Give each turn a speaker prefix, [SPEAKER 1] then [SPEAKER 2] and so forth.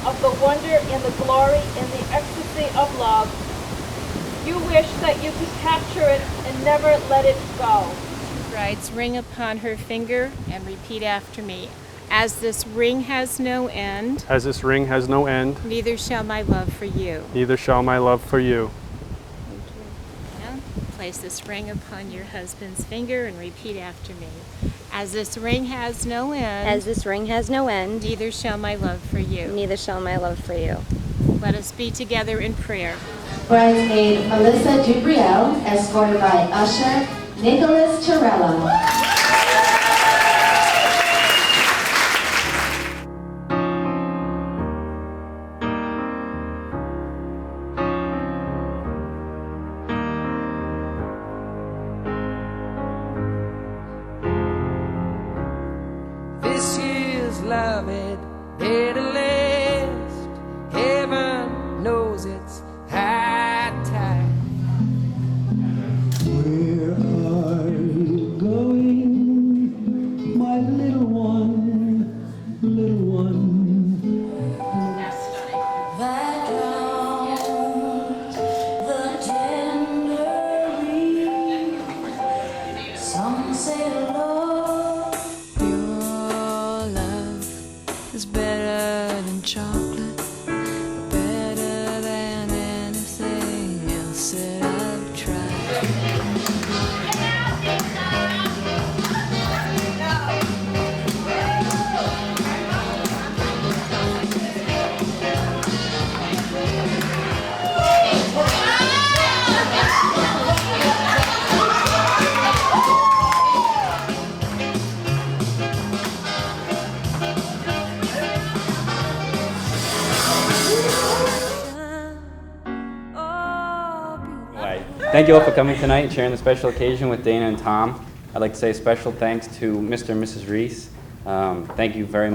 [SPEAKER 1] of the wonder and the glory and the ecstasy of love. You wish that you could capture it and never let it go.
[SPEAKER 2] Bride's ring upon her finger and repeat after me. As this ring has no end,
[SPEAKER 3] As this ring has no end,
[SPEAKER 2] neither shall my love for you.
[SPEAKER 3] neither shall my love for you.
[SPEAKER 2] Thank you. And place this ring upon your husband's finger and repeat after me. As this ring has no end,
[SPEAKER 4] As this ring has no end,
[SPEAKER 2] neither shall my love for you.
[SPEAKER 4] neither shall my love for you.
[SPEAKER 2] Let us be together in prayer.
[SPEAKER 5] Bridesmaid Melissa Dubriel, escorted by usher Nicholas Torello.
[SPEAKER 6] This year's love had made a last. Heaven knows it's high time.
[SPEAKER 7] Where are you going, my little one, little one?
[SPEAKER 8] That drowns the tender reed. Some say love, your love is better than chocolate, better than anything else that I've tried.
[SPEAKER 9] Thank you all for coming tonight and sharing the special occasion with Dana and Tom. I'd like to say a special thanks to Mr. and Mrs. Reese. Thank you very much.